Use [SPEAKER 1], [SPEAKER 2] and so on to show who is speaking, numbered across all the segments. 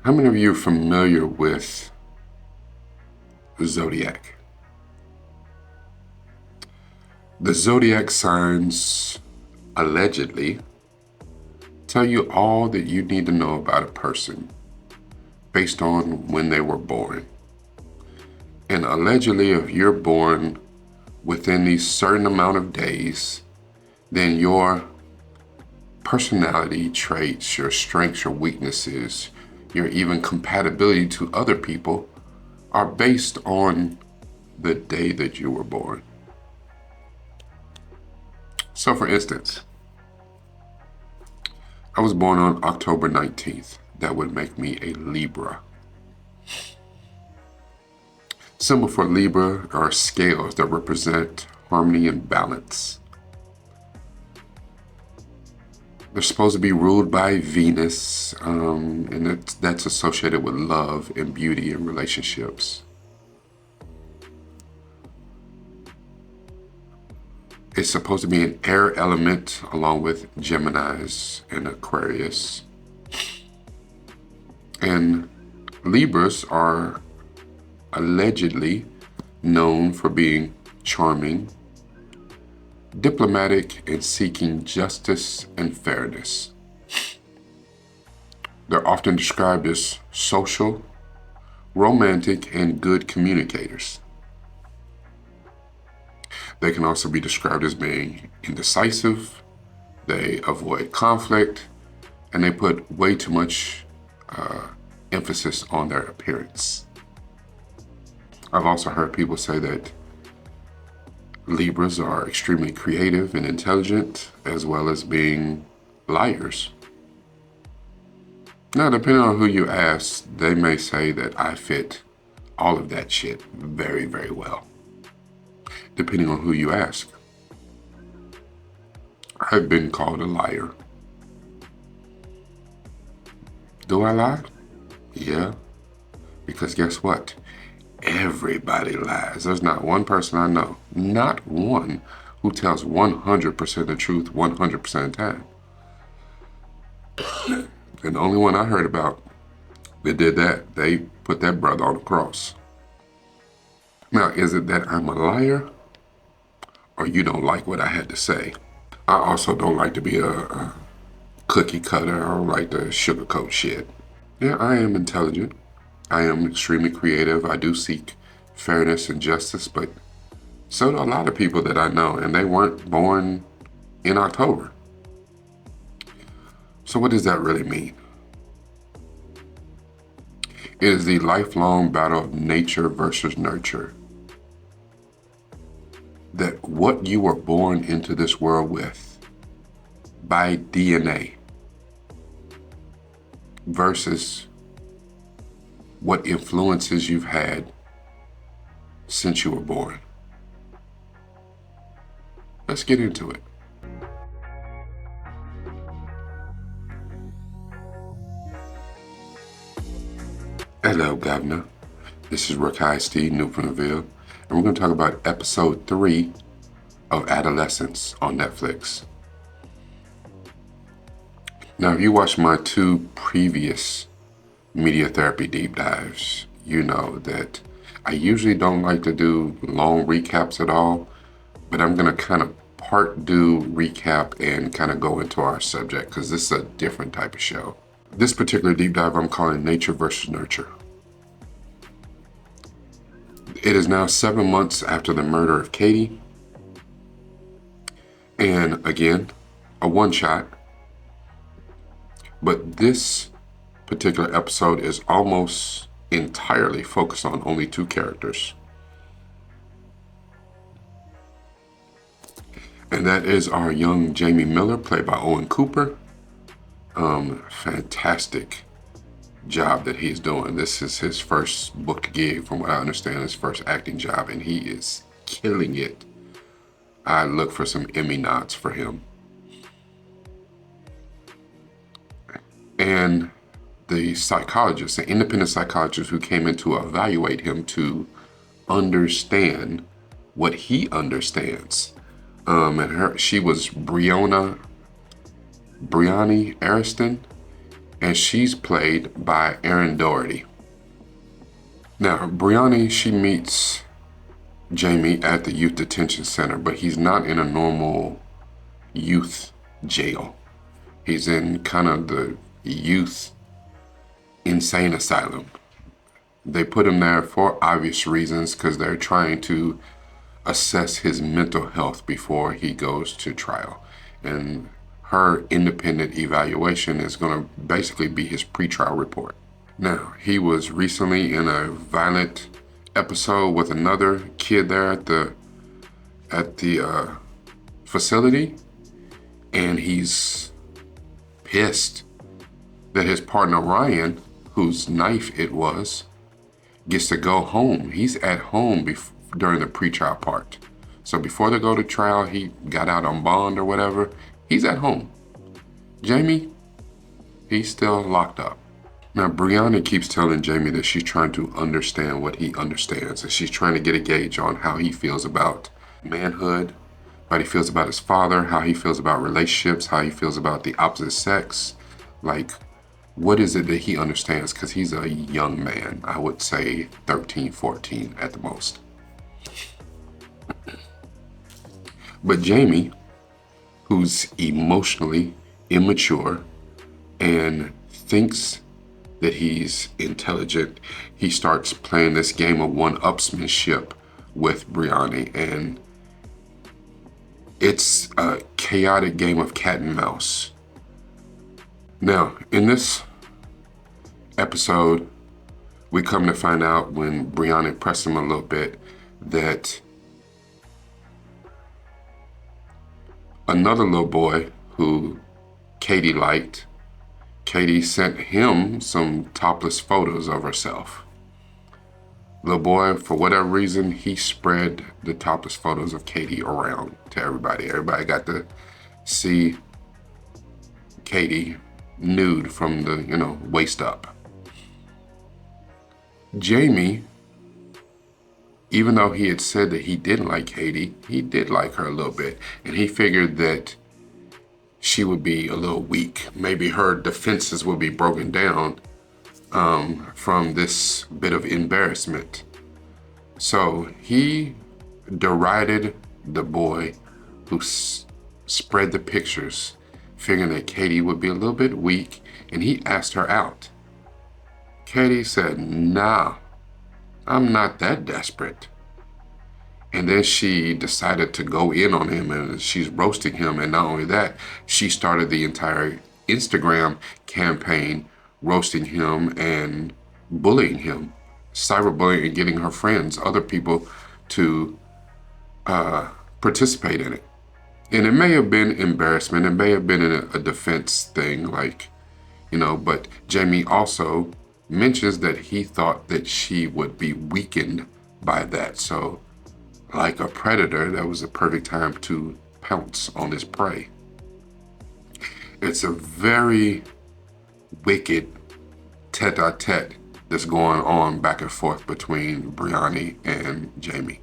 [SPEAKER 1] How many of you are familiar with the zodiac? The zodiac signs allegedly tell you all that you need to know about a person based on when they were born. And allegedly, if you're born within these certain amount of days, then your personality traits, your strengths, your weaknesses, your even compatibility to other people are based on the day that you were born. So for instance, I was born on October 19th. That would make me a Libra. Symbol for Libra are scales that represent harmony and balance. They're supposed to be ruled by Venus, and that's associated with love and beauty and relationships. It's supposed to be an air element along with Geminis and Aquarius. And Libras are allegedly known for being charming, diplomatic, and seeking justice and fairness. They're often described as social, romantic, and good communicators. They can also be described as being indecisive, they avoid conflict, and they put way too much emphasis on their appearance. I've also heard people say that Libras are extremely creative and intelligent, as well as being liars. Now, depending on who you ask, they may say that I fit all of that shit very, very well. Depending on who you ask. I've been called a liar. Do I lie? Yeah. Because guess what? Everybody lies. There's not one person I know, not one, who tells 100% the truth 100% of the time. And the only one I heard about that did that, they put that brother on the cross. Now, is it that I'm a liar or you don't like what I had to say? I also don't like to be a cookie cutter. I don't like to sugarcoat shit. Yeah, I am intelligent. I am extremely creative. I do seek fairness and justice, but so do a lot of people that I know, and they weren't born in October. So what does that really mean? It is the lifelong battle of nature versus nurture. That what you were born into this world with by DNA versus what influences you've had since you were born. Let's get into it. Hello, Governor. This is Rakai Steve Newfoundville, and we're going to talk about episode 3 of Adolescence on Netflix. Now, if you watched my 2 previous media therapy deep dives, you know that I usually don't like to do long recaps at all, but I'm going to kind of part do recap and kind of go into our subject because this is a different type of show. This particular deep dive I'm calling Nature versus Nurture. It is now 7 months after the murder of Katie. And again, a one shot. But this particular episode is almost entirely focused on only 2 characters. And that is our young Jamie Miller, played by Owen Cooper. Fantastic job that he's doing. This is his first booked gig, from what I understand, his first acting job, and he is killing it. I look for some Emmy nods for him. And the psychologist, the independent psychologist who came in to evaluate him to understand what he understands. She was Briony Ariston, and she's played by Erin Doherty. Now, Briony, she meets Jamie at the youth detention center, but he's not in a normal youth jail. He's in kind of the youth insane asylum. They put him there for obvious reasons because they're trying to assess his mental health before he goes to trial. And her independent evaluation is going to basically be his pretrial report. Now, he was recently in a violent episode with another kid there at the facility, and he's pissed that his partner Ryan, whose knife it was, gets to go home. He's at home during the pretrial part. So before they go to trial, he got out on bond or whatever. He's at home. Jamie, he's still locked up. Now, Briony keeps telling Jamie that she's trying to understand what he understands, and she's trying to get a gauge on how he feels about manhood, how he feels about his father, how he feels about relationships, how he feels about the opposite sex. Like, what is it that he understands? Because he's a young man. I would say 13, 14 at the most. But Jamie, who's emotionally immature and thinks that he's intelligent, he starts playing this game of one-upsmanship with Briony, and it's a chaotic game of cat and mouse. Now, in this episode, we come to find out when Briony pressed him a little bit that another little boy who Katie liked, Katie sent him some topless photos of herself. The boy, for whatever reason, he spread the topless photos of Katie around to everybody. Everybody got to see Katie nude from the, waist up. Jamie, even though he had said that he didn't like Katie, he did like her a little bit. And he figured that she would be a little weak. Maybe her defenses would be broken down from this bit of embarrassment. So he derided the boy who spread the pictures, figuring that Katie would be a little bit weak, and he asked her out. Katie said, "Nah, I'm not that desperate." And then she decided to go in on him, and she's roasting him. And not only that, she started the entire Instagram campaign roasting him and bullying him, cyberbullying, and getting her friends, other people, to participate in it. And it may have been embarrassment. It may have been a defense thing, but Jamie also mentions that he thought that she would be weakened by that. So, like a predator, that was the perfect time to pounce on his prey. It's a very wicked tete-a-tete that's going on back and forth between Briony and Jamie.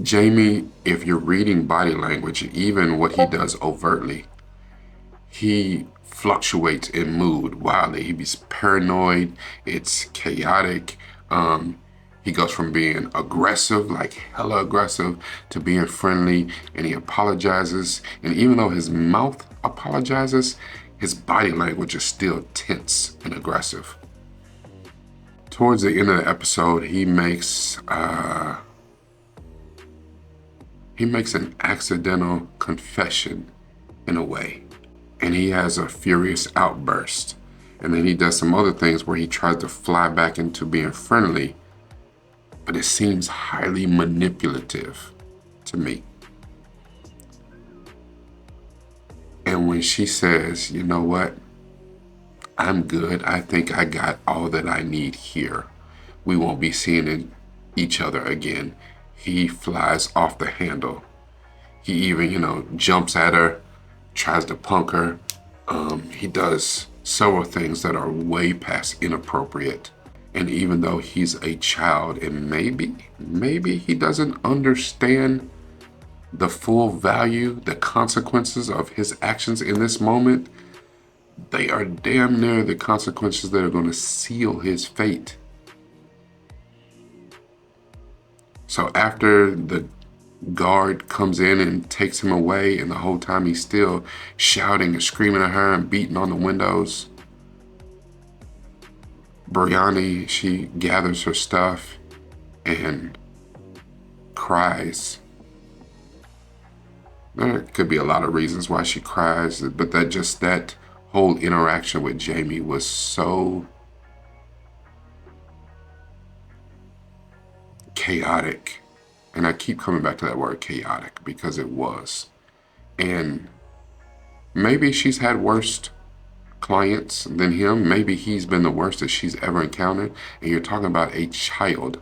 [SPEAKER 1] Jamie, if you're reading body language, even what he does overtly, he fluctuates in mood wildly. He's paranoid, it's chaotic. He goes from being aggressive, like hella aggressive, to being friendly, and he apologizes. And even though his mouth apologizes, his body language is still tense and aggressive. Towards the end of the episode, he makes an accidental confession in a way, and he has a furious outburst. And then he does some other things where he tries to fly back into being friendly, but it seems highly manipulative to me. And when she says, "You know what? I'm good. I think I got all that I need here. We won't be seeing each other again," he flies off the handle. He even, jumps at her, tries to punk her. He does several things that are way past inappropriate. And even though he's a child, and maybe he doesn't understand the full value, the consequences of his actions in this moment, they are damn near the consequences that are going to seal his fate. So after the guard comes in and takes him away, and the whole time he's still shouting and screaming at her and beating on the windows, Briony, she gathers her stuff and cries. There could be a lot of reasons why she cries, but that whole interaction with Jamie was so chaotic. And I keep coming back to that word chaotic because it was. And maybe she's had worse clients than him. Maybe he's been the worst that she's ever encountered. And you're talking about a child.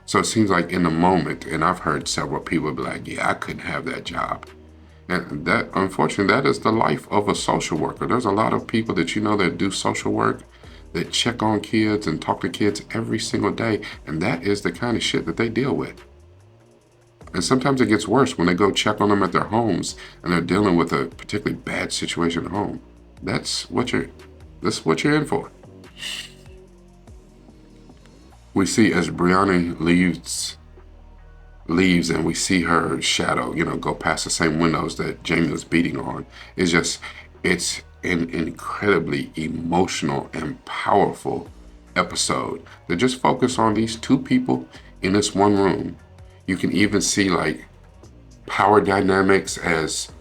[SPEAKER 1] So it seems like in the moment, and I've heard several people be like, yeah, I couldn't have that job. And that, unfortunately, that is the life of a social worker. There's a lot of people that you know that do social work, that check on kids and talk to kids every single day. And that is the kind of shit that they deal with. And sometimes it gets worse when they go check on them at their homes and they're dealing with a particularly bad situation at home. That's what you're in for. We see as Briony leaves and we see her shadow, go past the same windows that Jamie was beating on. It's an incredibly emotional and powerful episode that just focus on these two people in this one room. You can even see like power dynamics as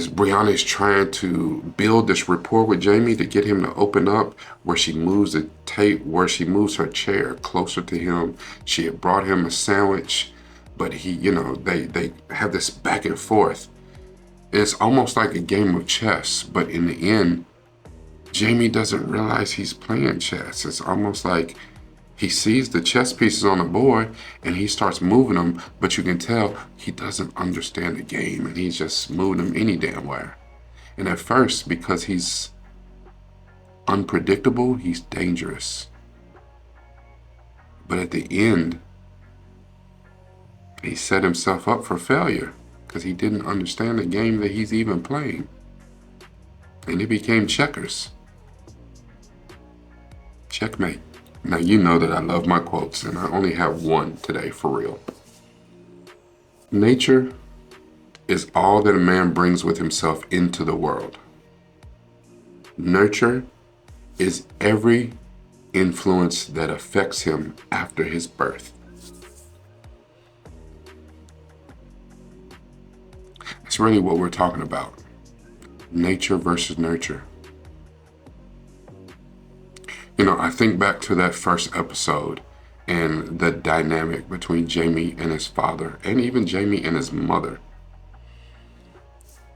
[SPEAKER 1] Briony's trying to build this rapport with Jamie to get him to open up, where she moves the tape, where she moves her chair closer to him. She had brought him a sandwich, but they have this back and forth. It's almost like a game of chess, but in the end, Jamie doesn't realize he's playing chess. It's almost like he sees the chess pieces on the board and he starts moving them, but you can tell he doesn't understand the game and he's just moving them any damn where. And at first, because he's unpredictable, he's dangerous. But at the end, he set himself up for failure because he didn't understand the game that he's even playing. And it became checkers. Checkmate. Now, you know that I love my quotes, and I only have one today for real. Nature is all that a man brings with himself into the world. Nurture is every influence that affects him after his birth. That's really what we're talking about. Nature versus nurture. I think back to that first episode and the dynamic between Jamie and his father, and even Jamie and his mother.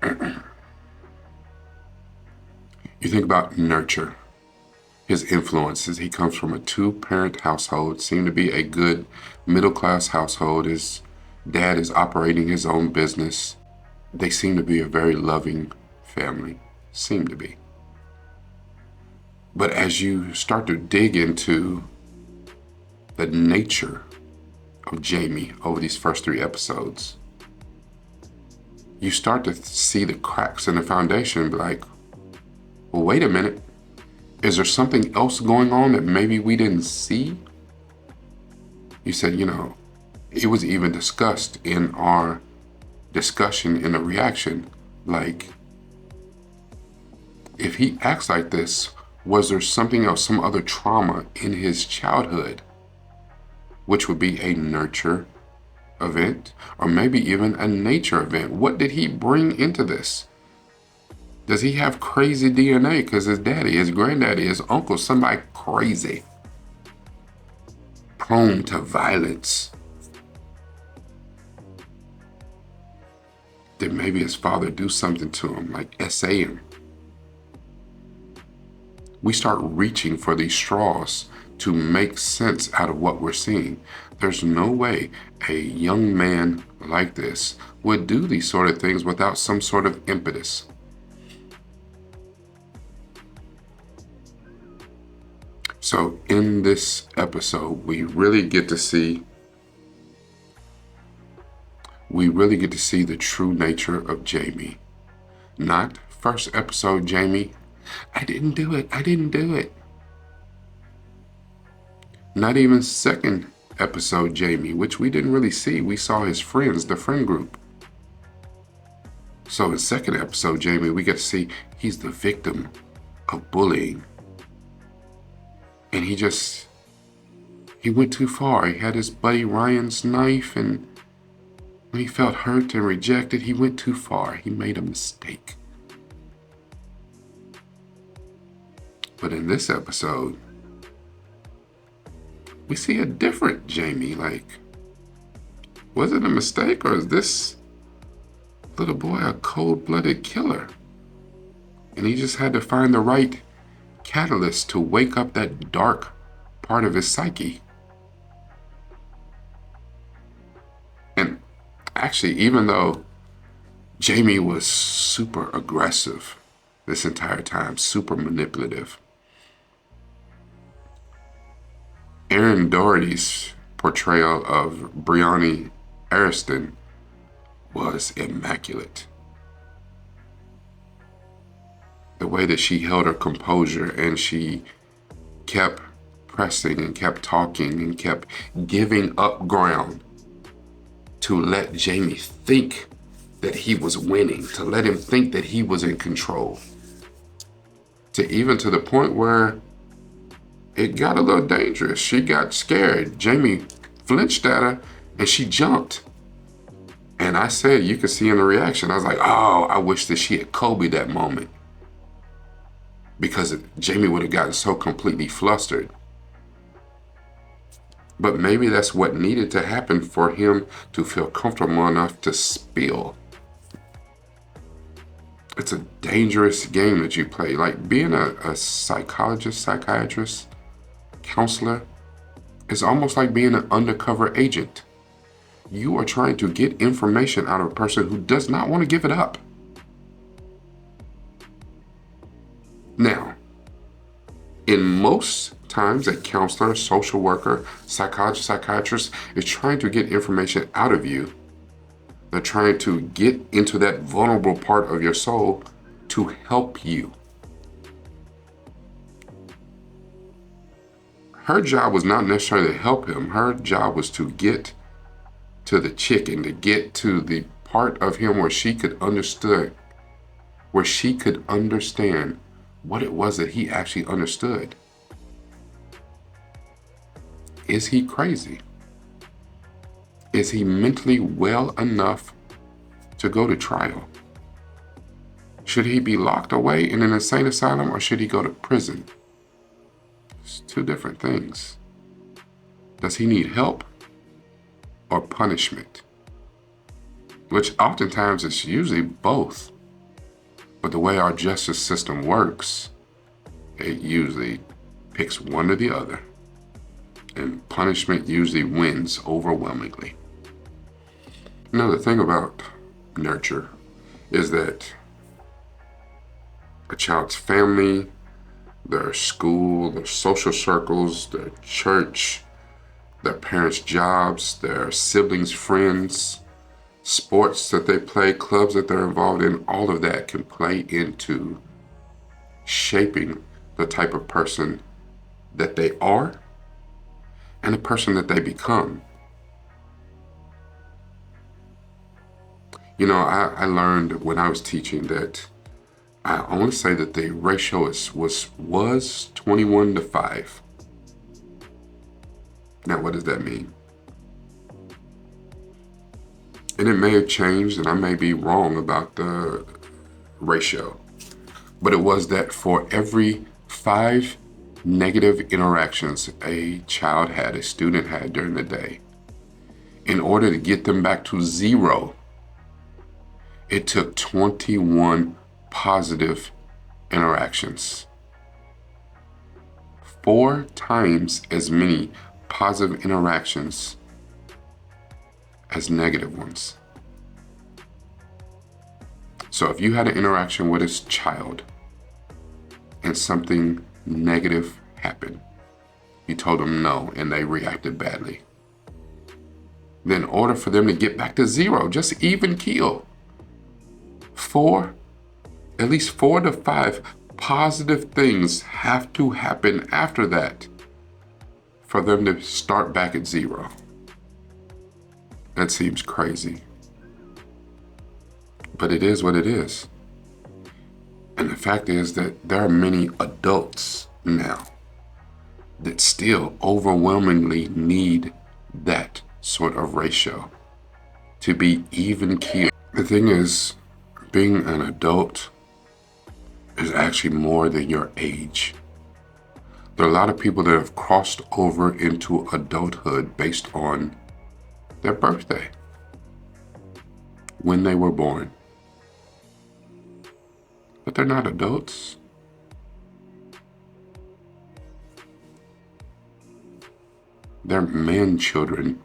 [SPEAKER 1] You think about nurture, his influences. He comes from a two-parent household, seemed to be a good middle-class household. His dad is operating his own business. They seem to be a very loving family, seem to be. But as you start to dig into the nature of Jamie over these first 3 episodes, you start to see the cracks in the foundation and be like, well, wait a minute. Is there something else going on that maybe we didn't see? You said, it was even discussed in our discussion in the reaction, like, if he acts like this, was there something else, some other trauma in his childhood, which would be a nurture event, or maybe even a nature event? What did he bring into this? Does he have crazy DNA because his daddy, his granddaddy, his uncle, somebody crazy, prone to violence? Did maybe his father do something to him, like SA him? We start reaching for these straws to make sense out of what we're seeing. There's no way a young man like this would do these sort of things without some sort of impetus. So in this episode, we really get to see we really get to see the true nature of Jamie. Not first episode Jamie, I didn't do it, I didn't do it. Not even second episode Jamie, which we didn't really see. We saw his friends, the friend group. So in second episode Jamie, we get to see he's the victim of bullying. And he went too far. He had his buddy Ryan's knife, and when he felt hurt and rejected, he went too far. He made a mistake. But in this episode, we see a different Jamie. Like, was it a mistake, or is this little boy a cold-blooded killer? And he just had to find the right catalyst to wake up that dark part of his psyche. And actually, even though Jamie was super aggressive this entire time, super manipulative, Erin Doherty's portrayal of Briony Ariston was immaculate. The way that she held her composure and she kept pressing and kept talking and kept giving up ground to let Jamie think that he was winning, to let him think that he was in control. To the point where it got a little dangerous. She got scared. Jamie flinched at her and she jumped. And I said, you could see in the reaction, I was like, oh, I wish that she had Kobe that moment. Because Jamie would have gotten so completely flustered. But maybe that's what needed to happen for him to feel comfortable enough to spill. It's a dangerous game that you play. Like being a psychologist, psychiatrist, counselor is almost like being an undercover agent. You are trying to get information out of a person who does not want to give it up. Now, in most times, a counselor, social worker, psychologist, psychiatrist is trying to get information out of you. They're trying to get into that vulnerable part of your soul to help you. Her job was not necessarily to help him. Her job was to get to the chicken, to get to the part of him where she could understand what it was that he actually understood. Is he crazy? Is he mentally well enough to go to trial? Should he be locked away in an insane asylum, or should he go to prison? It's two different things. Does he need help or punishment? Which oftentimes is usually both. But the way our justice system works, it usually picks one or the other. And punishment usually wins overwhelmingly. Now, the thing about nurture is that a child's family, their school, their social circles, their church, their parents' jobs, their siblings' friends, sports that they play, clubs that they're involved in, all of that can play into shaping the type of person that they are and the person that they become. You know, I learned when I was teaching that I want to say that the ratio was 21 to 5. Now, what does that mean? And it may have changed, and I may be wrong about the ratio, but it was that for every 5 negative interactions a child had, a student had during the day, in order to get them back to 0, it took 21 positive interactions. 4 times as many positive interactions as negative ones. So if you had an interaction with a child and something negative happened, you told them no and they reacted badly, then in order for them to get back to zero, just even keel, at least 4 to 5 positive things have to happen after that for them to start back at zero. That seems crazy, but it is what it is. And the fact is that there are many adults now that still overwhelmingly need that sort of ratio to be even keeled. The thing is, being an adult is actually more than your age. There are a lot of people that have crossed over into adulthood based on their birthday, when they were born. But they're not adults. They're man children,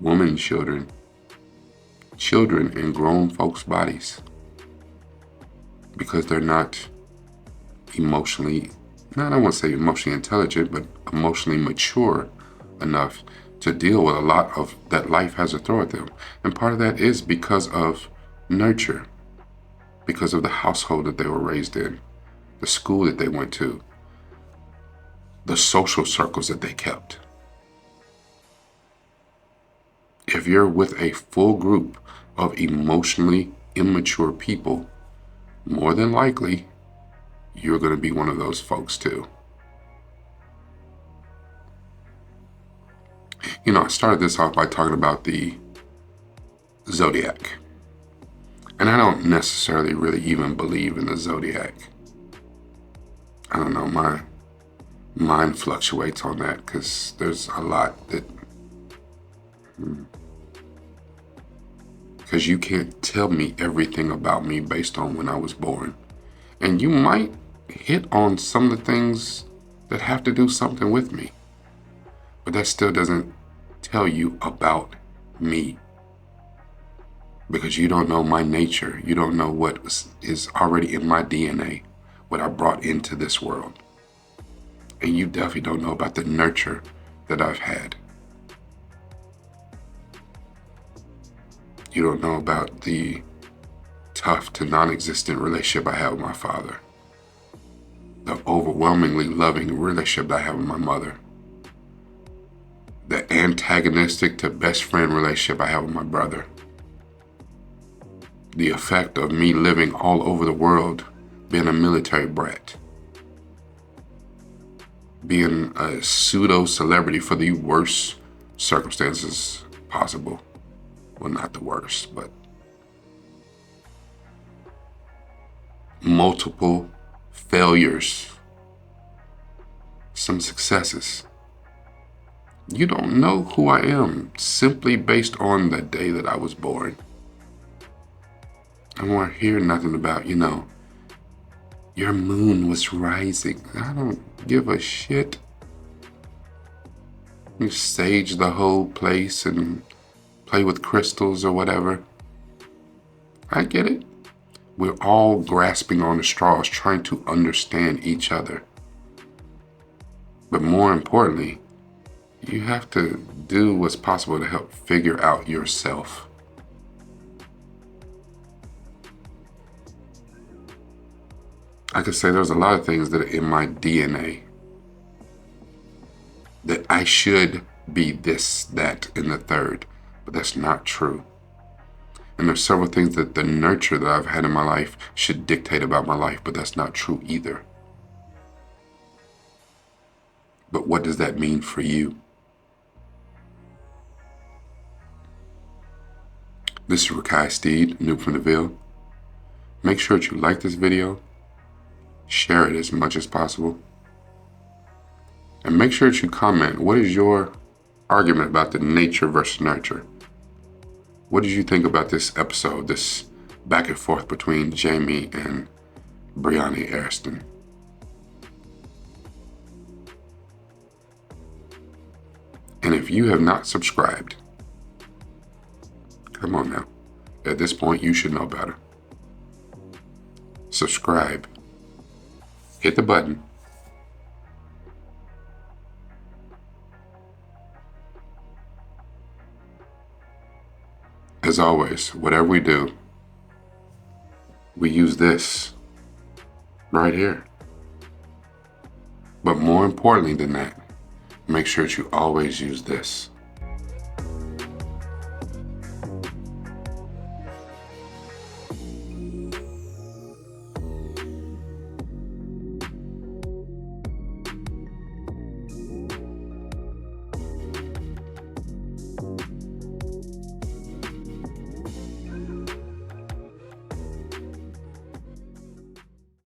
[SPEAKER 1] woman children, children in grown folks' bodies. Because they're not emotionally, I don't want to say emotionally intelligent, but emotionally mature enough to deal with a lot of that life has to throw at them. And part of that is because of nurture, because of the household that they were raised in, the school that they went to, the social circles that they kept. If you're with a full group of emotionally immature people, more than likely, you're going to be one of those folks too. You know, I started this off by talking about the zodiac. And I don't necessarily really even believe in the zodiac. I don't know, my mind fluctuates on that because there's a lot that... Because you can't tell me everything about me based on when I was born. And you might hit on some of the things that have to do something with me. But that still doesn't tell you about me. Because you don't know my nature. You don't know what is already in my DNA, what I brought into this world. And you definitely don't know about the nurture that I've had. You don't know about the tough to non-existent relationship I have with my father. The overwhelmingly loving relationship that I have with my mother. The antagonistic to best friend relationship I have with my brother. The effect of me living all over the world, being a military brat. Being a pseudo-celebrity for the worst circumstances possible. Well, not the worst, but multiple failures, some successes. You don't know who I am simply based on the day that I was born. I won't hear nothing about, your moon was rising. I don't give a shit. You sage the whole place and play with crystals or whatever. I get it. We're all grasping on the straws, trying to understand each other. But more importantly, you have to do what's possible to help figure out yourself. I could say there's a lot of things that are in my DNA that I should be this, that, and the third, but that's not true. And there's several things that the nurture that I've had in my life should dictate about my life, but that's not true either. But what does that mean for you? This is Rakai Steed, Noob from the Ville. Make sure that you like this video, share it as much as possible, and make sure that you comment. What is your argument about the nature versus nurture? What did you think about this episode, this back and forth between Jamie and Briony Ariston? And if you have not subscribed, come on now. At this point, you should know better. Subscribe. Hit the button. as always, whatever we do, we use this right here. But more importantly than that, make sure that you always use this.